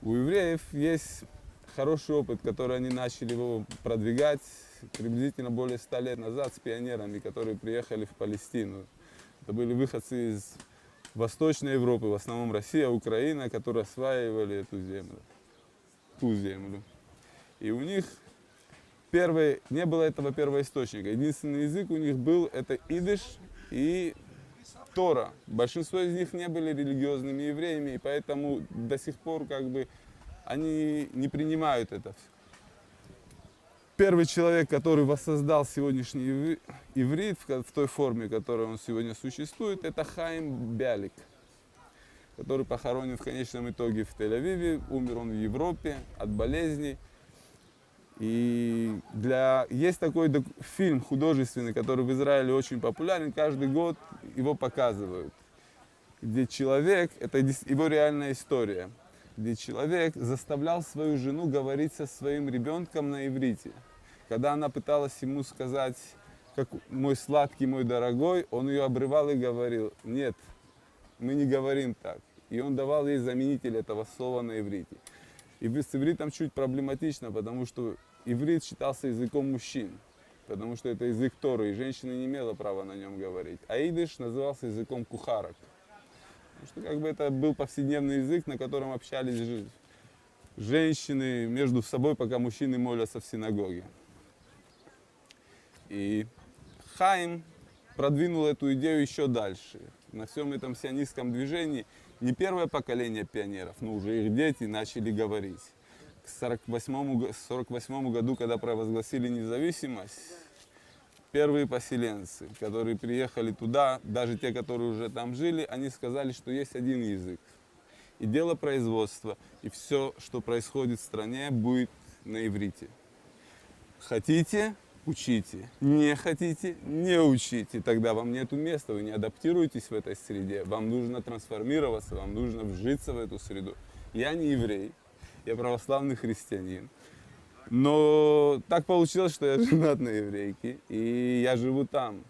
У евреев есть хороший опыт, который они начали его продвигать приблизительно более 100 лет назад с пионерами, которые приехали в Палестину. Это были выходцы из Восточной Европы, в основном Россия, Украина, которые осваивали эту землю, ту землю. И у них не было этого первоисточника. Единственный язык у них был это идиш и Тора. Большинство из них не были религиозными евреями, и поэтому до сих пор они не принимают это. Первый человек, который воссоздал сегодняшний иврит в той форме, в которой он сегодня существует, это Хаим Бялик, который похоронен в конечном итоге в Тель-Авиве. Умер он в Европе от болезней. И есть такой фильм художественный, который в Израиле очень популярен, каждый год его показывают, где человек, это его реальная история, где человек заставлял свою жену говорить со своим ребенком на иврите. Когда она пыталась ему сказать, как мой сладкий, мой дорогой, он ее обрывал и говорил, нет, мы не говорим так. И он давал ей заменитель этого слова на иврите. И с ивритом чуть проблематично, потому что иврит считался языком мужчин, потому что это язык Торы, и женщина не имела права на нем говорить. А идиш назывался языком кухарок. Потому что это был повседневный язык, на котором общались женщины между собой, пока мужчины молятся в синагоге. И Хаим продвинул эту идею еще дальше. На всем этом сионистском движении не первое поколение пионеров, но уже их дети начали говорить. К 1948 году, когда провозгласили независимость, первые поселенцы, которые приехали туда, даже те, которые уже там жили, они сказали, что есть один язык. И дело производства, и все, что происходит в стране, будет на иврите. Хотите – учите. Не хотите – не учите. Тогда вам нету места, вы не адаптируетесь в этой среде. Вам нужно трансформироваться, вам нужно вжиться в эту среду. Я не еврей, я православный христианин. Но так получилось, что я женат на еврейке, и я живу там.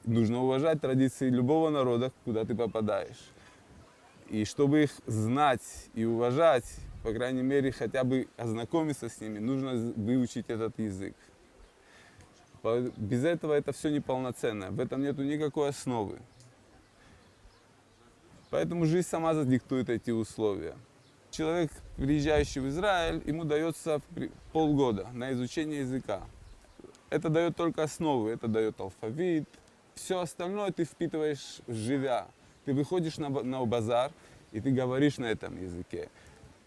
Нужно уважать традиции любого народа, куда ты попадаешь. И чтобы их знать и уважать, по крайней мере, хотя бы ознакомиться с ними, нужно выучить этот язык. Без этого это все неполноценно, в этом нету никакой основы. Поэтому жизнь сама задиктует эти условия. Человек, приезжающий в Израиль, ему дается полгода на изучение языка. Это дает только основы, это дает алфавит. Все остальное ты впитываешь, живя. Ты выходишь на базар, и ты говоришь на этом языке.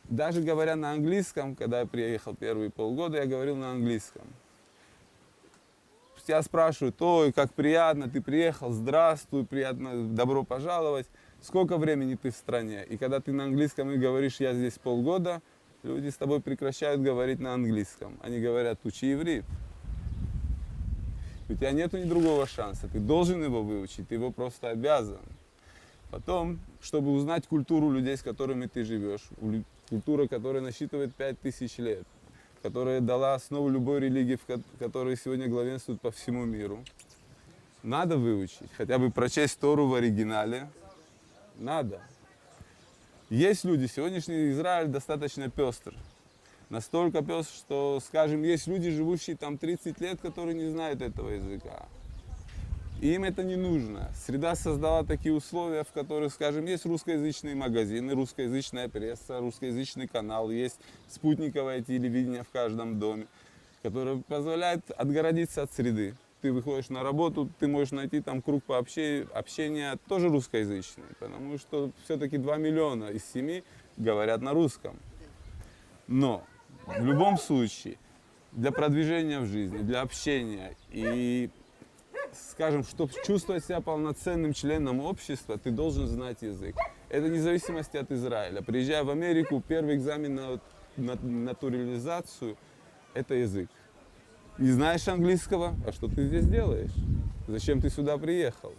Даже говоря на английском, когда я приехал первые полгода, я говорил на английском. Тебя спрашивают, ой, как приятно, ты приехал, здравствуй, приятно, добро пожаловать. Сколько времени ты в стране? И когда ты на английском и говоришь, я здесь полгода, люди с тобой прекращают говорить на английском. Они говорят, учи иврит. У тебя нету ни другого шанса, ты должен его выучить, ты его просто обязан. Потом, чтобы узнать культуру людей, с которыми ты живешь, культура, которая насчитывает 5000 лет, которая дала основу любой религии, которая сегодня главенствует по всему миру, надо выучить, хотя бы прочесть Тору в оригинале, надо. Есть люди, сегодняшний Израиль достаточно пестр. Настолько пестр, что, скажем, есть люди, живущие там 30 лет, которые не знают этого языка. И им это не нужно. Среда создала такие условия, в которых, скажем, есть русскоязычные магазины, русскоязычная пресса, русскоязычный канал, есть спутниковое телевидение в каждом доме, которое позволяет отгородиться от среды. Ты выходишь на работу, ты можешь найти там круг по общения тоже русскоязычный, потому что все-таки 2 миллиона из 7 говорят на русском. Но в любом случае, для продвижения в жизни, для общения и, скажем, чтобы чувствовать себя полноценным членом общества, ты должен знать язык. Это вне зависимости от Израиля. Приезжая в Америку, первый экзамен на натурализацию – это язык. Не знаешь английского, а что ты здесь делаешь? Зачем ты сюда приехал?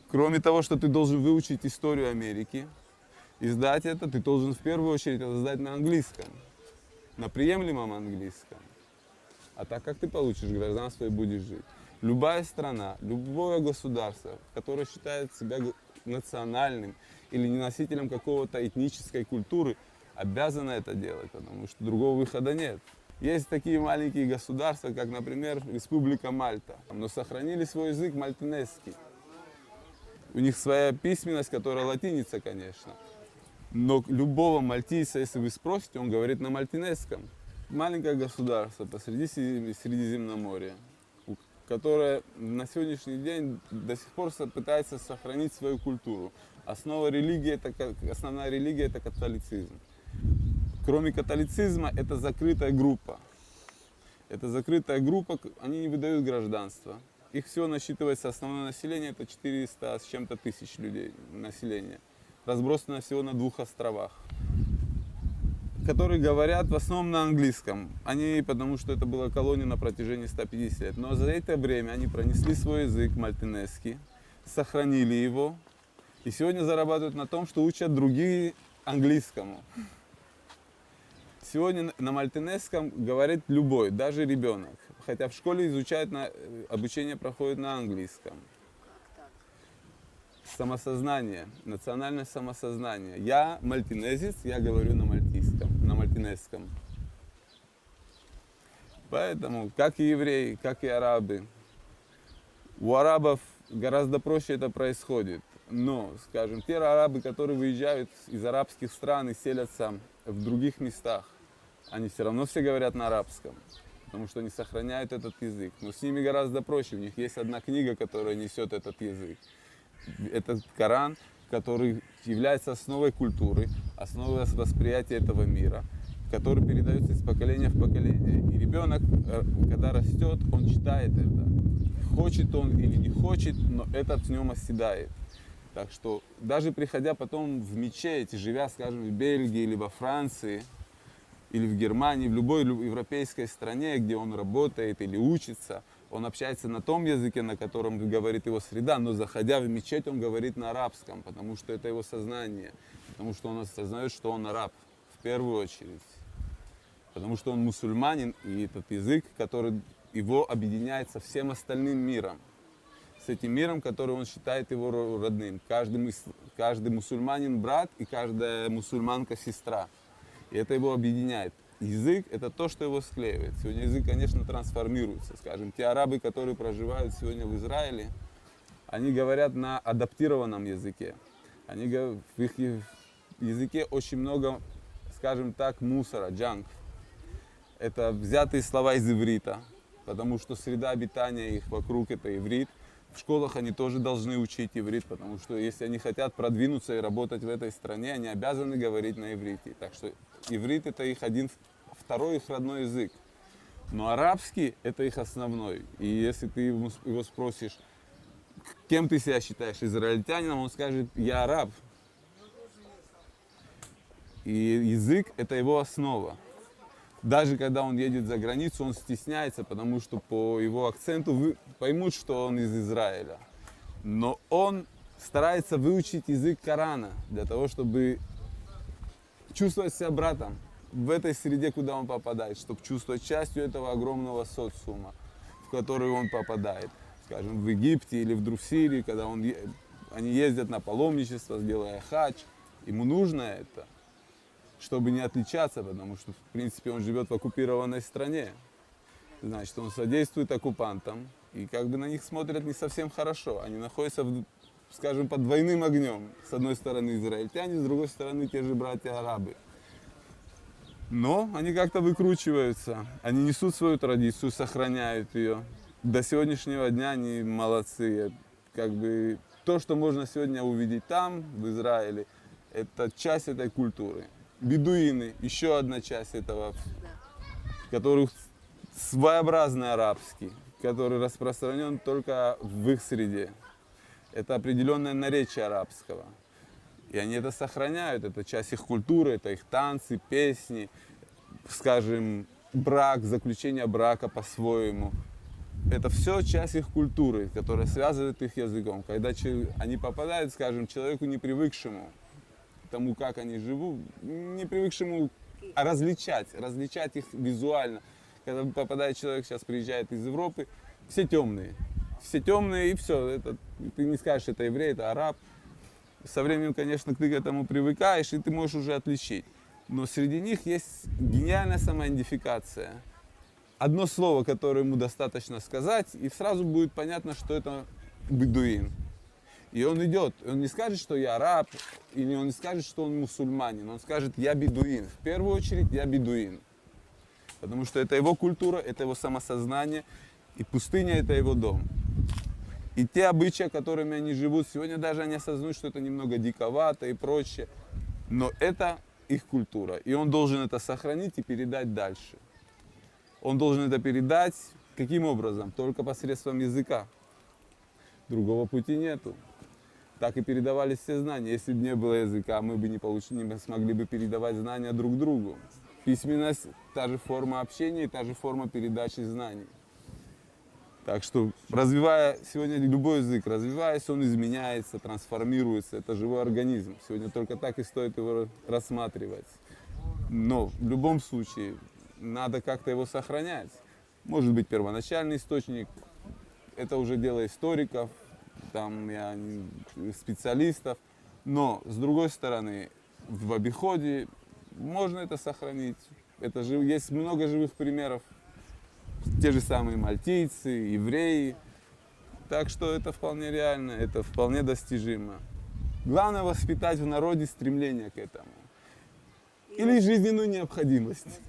Кроме того, что ты должен выучить историю Америки, и сдать это, ты должен в первую очередь это сдать на английском, на приемлемом английском. А так как ты получишь гражданство и будешь жить? Любая страна, любое государство, которое считает себя национальным или не носителем какого-то этнической культуры обязаны это делать, потому что другого выхода нет. Есть такие маленькие государства, как, например, Республика Мальта, но сохранили свой язык мальтинесский. У них своя письменность, которая латиница, конечно. Но любого мальтийца, если вы спросите, он говорит на мальтинесском. Маленькое государство посреди Средиземноморья, которое на сегодняшний день до сих пор пытается сохранить свою культуру. Основная религия – это католицизм. Кроме католицизма, это закрытая группа. Это закрытая группа, они не выдают гражданство. Их всего насчитывается основное население, это 400 с чем-то тысяч людей населения. Разбросано всего на 2 островах, которые говорят в основном на английском. Они, потому что это была колония на протяжении 150 лет. Но за это время они пронесли свой язык мальтинесский, сохранили его. И сегодня зарабатывают на том, что учат другие английскому. Сегодня на мальтинесском говорит любой, даже ребенок. Хотя в школе обучение проходит на английском. Самосознание, национальное самосознание. Я мальтинезец, я говорю на мальтинесском. Поэтому, как и евреи, как и арабы, у арабов гораздо проще это происходит. Но, скажем, те арабы, которые выезжают из арабских стран и селятся в других местах, они все равно все говорят на арабском, потому что они сохраняют этот язык. Но с ними гораздо проще, у них есть одна книга, которая несет этот язык. Это Коран, который является основой культуры, основой восприятия этого мира, который передается из поколения в поколение. И ребенок, когда растет, он читает это. Хочет он или не хочет, но это в нем оседает. Так что даже приходя потом в мечеть, живя, скажем, в Бельгии или во Франции, или в Германии, в любой европейской стране, где он работает или учится, он общается на том языке, на котором говорит его среда, но заходя в мечеть, он говорит на арабском, потому что это его сознание, потому что он осознает, что он араб в первую очередь, потому что он мусульманин, и этот язык, который его объединяет со всем остальным миром, с этим миром, который он считает его родным. Каждый мусульманин брат и каждая мусульманка сестра. И это его объединяет. Язык – это то, что его склеивает. Сегодня язык, конечно, трансформируется. Скажем, те арабы, которые проживают сегодня в Израиле, они говорят на адаптированном языке. В их языке очень много, скажем так, мусора, джанк. Это взятые слова из иврита, потому что среда обитания их вокруг – это иврит. В школах они тоже должны учить иврит, потому что если они хотят продвинуться и работать в этой стране, они обязаны говорить на иврите. Так что иврит – это их второй их родной язык. Но арабский – это их основной. И если ты его спросишь, кем ты себя считаешь, израильтянином, он скажет: я араб. И язык – это его основа. Даже когда он едет за границу, он стесняется, потому что по его акценту поймут, что он из Израиля. Но он старается выучить язык Корана для того, чтобы чувствовать себя братом в этой среде, куда он попадает, чтобы чувствовать частью этого огромного социума, в который он попадает. Скажем, в Египте или в Сирии, когда они ездят на паломничество, делая хадж, ему нужно это, чтобы не отличаться, потому что, в принципе, он живет в оккупированной стране. Значит, он содействует оккупантам, и как бы на них смотрят не совсем хорошо. Они находятся, скажем, под двойным огнем. С одной стороны израильтяне, с другой стороны те же братья-арабы. Но они как-то выкручиваются, они несут свою традицию, сохраняют ее. До сегодняшнего дня они молодцы. Как бы то, что можно сегодня увидеть там, в Израиле, это часть этой культуры. Бедуины, еще одна часть этого, который своеобразный арабский, который распространен только в их среде. Это определенное наречие арабского. И они это сохраняют, это часть их культуры, это их танцы, песни, скажем, брак, заключение брака по-своему. Это все часть их культуры, которая связывает их языком. Когда они попадают, скажем, человеку не привыкшему тому, как они живут, не привыкшему различать их визуально. Когда попадает человек, сейчас приезжает из Европы, все темные и все. Ты не скажешь, это еврей, это араб. Со временем, конечно, ты к этому привыкаешь, и ты можешь уже отличить. Но среди них есть гениальная самоидентификация. Одно слово, которое ему достаточно сказать, и сразу будет понятно, что это бедуин. И он идет, он не скажет, что я араб, или он не скажет, что он мусульманин, он скажет, я бедуин. В первую очередь, я бедуин. Потому что это его культура, это его самосознание, и пустыня – это его дом. И те обычаи, которыми они живут, сегодня даже они осознают, что это немного диковато и прочее. Но это их культура, и он должен это сохранить и передать дальше. Он должен это передать каким образом? Только посредством языка. Другого пути нету. Так и передавались все знания. Если бы не было языка, мы бы не смогли бы передавать знания друг другу. Письменность – та же форма общения и та же форма передачи знаний. Так что, развивая сегодня любой язык, развиваясь, он изменяется, трансформируется. Это живой организм. Сегодня только так и стоит его рассматривать. Но в любом случае надо как-то его сохранять. Может быть, первоначальный источник – это уже дело историков, там, специалистов. Но, с другой стороны, в обиходе можно это сохранить. Есть много живых примеров. Те же самые мальтийцы, евреи. Так что это вполне реально, это вполне достижимо. Главное воспитать в народе стремление к этому. Или жизненную необходимость.